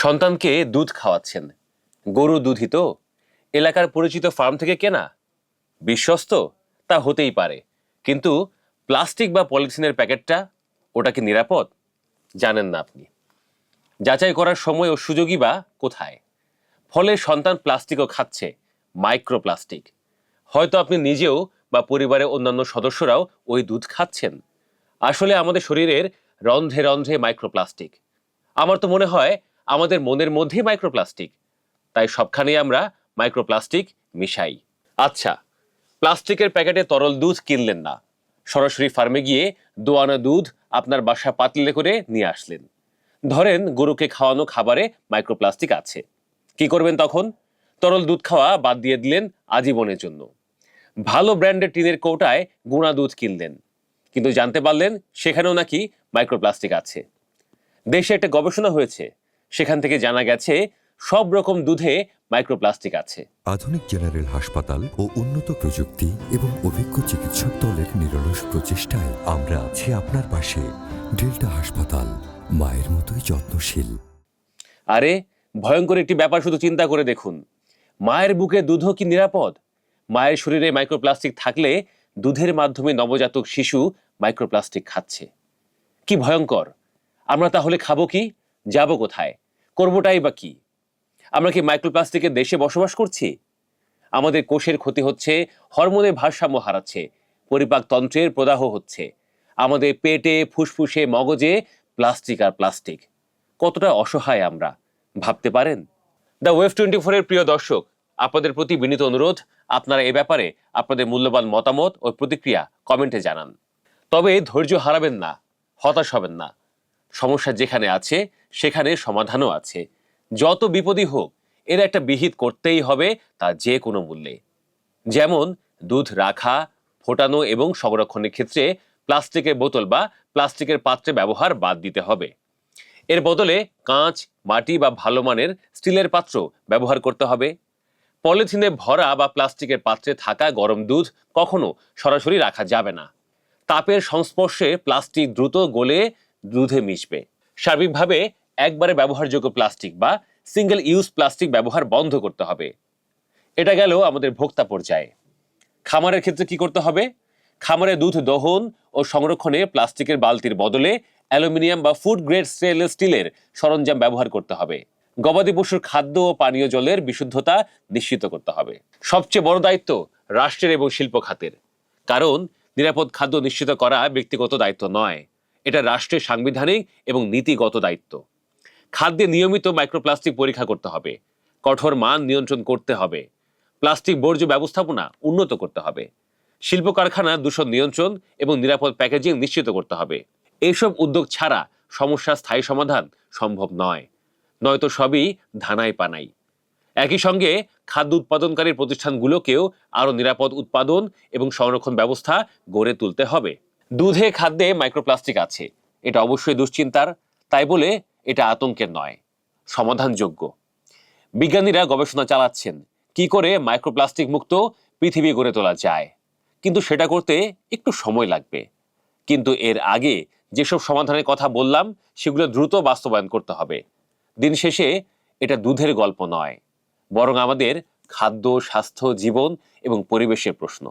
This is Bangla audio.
সন্তানকে দুধ খাওয়াচ্ছেন, গরু দুধই তো, এলাকার পরিচিত ফার্ম থেকে কেনা, বিশ্বস্ত, তা হতেই পারে, কিন্তু প্লাস্টিক বা পলিথিনের প্যাকেটটা, ওটা কি নিরাপদ? জানেন না আপনি। যাচাই করার সময় ও সুযোগই বা কোথায়? ফলে সন্তান প্লাস্টিকও খাচ্ছে, মাইক্রোপ্লাস্টিক। হয়তো আপনি নিজেও বা পরিবারের অন্যান্য সদস্যরাও ওই দুধ খাচ্ছেন। আসলে আমাদের শরীরের রন্ধ্রে রন্ধ্রে মাইক্রোপ্লাস্টিক। আমার তো মনে হয় আমাদের মনের মধ্যেই মাইক্রোপ্লাস্টিক, তাই সবখানেই আমরা মাইক্রোপ্লাস্টিক মিশাই। আচ্ছা, প্লাস্টিকের প্যাকেটে তরল দুধ কিনলেন না, সরাসরি ফার্মে গিয়ে দোয়ানো দুধ আপনার বাসা পাতিলে করে নিয়ে আসলেন। ধরেন গরুকে খাওয়ানো খাবারে মাইক্রোপ্লাস্টিক আছে, কি করবেন তখন? তরল দুধ খাওয়া বাদ দিয়ে দিলেন আজীবনের জন্য। ভালো ব্র্যান্ডের টিনের কৌটায় গুঁড়া দুধ কিনলেন, কিন্তু জানতে পারলেন সেখানেও নাকি মাইক্রোপ্লাস্টিক আছে। দেশে একটা গবেষণা হয়েছে, সেখান থেকে জানা গেছে সব রকম দুধে মাইক্রোপ্লাস্টিক আছে। আধুনিক জেনারেল হাসপাতাল ও উন্নত প্রযুক্তি এবং অভিজ্ঞ চিকিৎসক দলের নিরলস প্রচেষ্টায় আমরা আছি আপনার পাশে। ডেল্টা হাসপাতাল, মায়ের মতোই যত্নশীল। আরে ভয়ঙ্কর একটি ব্যাপার, শুধু চিন্তা করে দেখুন, মায়ের বুকে দুধও কি নিরাপদ? মায়ের শরীরে মাইক্রোপ্লাস্টিক থাকলে দুধের মাধ্যমে নবজাতক শিশু মাইক্রোপ্লাস্টিক খাচ্ছে। কি ভয়ঙ্কর! আমরা তাহলে খাবো কি, যাব কোথায়, করবোটাই বা কি? আমরা কি মাইক্রোপ্লাস্টিকের দেশে বসবাস করছি? আমাদের কোষের ক্ষতি হচ্ছে, হরমোনের ভারসাম্য হারাচ্ছে, পরিপাকতন্ত্রের প্রদাহ হচ্ছে, আমাদের পেটে, ফুসফুসে, মগজে প্লাস্টিক আর প্লাস্টিক। কতটা অসহায় আমরা, ভাবতে পারেন? দ্য ওয়েভ 24 এর প্রিয় দর্শক, আপনাদের প্রতি বিনীত অনুরোধ, আপনারা এ ব্যাপারে আপনাদের মূল্যবান মতামত ও প্রতিক্রিয়া কমেন্টে জানান। তবে ধৈর্য হারাবেন না, হতাশ হবেন না। সমস্যা যেখানে আছে সেখানে সমাধানও আছে। যত বিপদই হোক, এর একটা বিহিত করতেই হবে, তা যে কোনো মূল্যে। যেমন দুধ রাখা, ফোটানো এবং সংরক্ষণের ক্ষেত্রে প্লাস্টিকের বোতল বা প্লাস্টিকের পাত্রে ব্যবহার বাদ দিতে হবে। এর বদলে কাঁচ, মাটি বা ভালো মানের স্টিলের পাত্র ব্যবহার করতে হবে। পলিথিনে ভরা বা প্লাস্টিকের পাত্রে থাকা গরম দুধ কখনো সরাসরি রাখা যাবে না। তাপের সংস্পর্শে প্লাস্টিক দ্রুত গলে দুধে মিশবে। সার্বিকভাবে একবারে ব্যবহারযোগ্য প্লাস্টিক বা সিঙ্গেল ইউজ প্লাস্টিক ব্যবহার বন্ধ করতে হবে। এটা গেল আমাদের ভোক্তা পর্যায়ে। খামারের ক্ষেত্রে কি করতে হবে? খামারে দুধ দহন ও সংরক্ষণে প্লাস্টিকের বালতির বদলে অ্যালুমিনিয়াম বা ফুড গ্রেড স্টেনলেস স্টিলের সরঞ্জাম ব্যবহার করতে হবে। গবাদি পশুর খাদ্য ও পানীয় জলের বিশুদ্ধতা নিশ্চিত করতে হবে। সবচেয়ে বড় দায়িত্ব রাষ্ট্রের এবং শিল্প খাতের, কারণ নিরাপদ খাদ্য নিশ্চিত করা ব্যক্তিগত দায়িত্ব নয়, এটা রাষ্ট্রের সাংবিধানিক এবং নীতিগত দায়িত্ব। খাদ্যে নিয়মিত মাইক্রোপ্লাস্টিক পরীক্ষা করতে হবে, কঠোর মান নিয়ন্ত্রণ করতে হবে, প্লাস্টিক বর্জ্য ব্যবস্থাপনা উন্নত করতে হবে, শিল্প কারখানা দূষণ নিয়ন্ত্রণ এবং নিরাপদ প্যাকেজিং নিশ্চিত করতে হবে। এইসব উদ্যোগ ছাড়া সমস্যার স্থায়ী সমাধান সম্ভব নয়, নয়তো সবই ধানাই পানাই। একই সঙ্গে খাদ্য উৎপাদনকারী প্রতিষ্ঠানগুলোকেও আরো নিরাপদ উৎপাদন এবং সংরক্ষণ ব্যবস্থা গড়ে তুলতে হবে। দুধে, খাদ্যে মাইক্রোপ্লাস্টিক আছে, এটা অবশ্যই দুশ্চিন্তার, তাই বলে এটা আতঙ্কের নয়, সমাধানযোগ্য। বিজ্ঞানীরা গবেষণা চালাচ্ছেন কি করে মাইক্রোপ্লাস্টিক মুক্ত পৃথিবী গড়ে তোলা যায়, কিন্তু সেটা করতে একটু সময় লাগবে। কিন্তু এর আগে যেসব সমাধানের কথা বললাম সেগুলো দ্রুত বাস্তবায়ন করতে হবে। দিন শেষে এটা দুধের গল্প নয়, বরং আমাদের খাদ্য, স্বাস্থ্য, জীবন এবং পরিবেশের প্রশ্ন।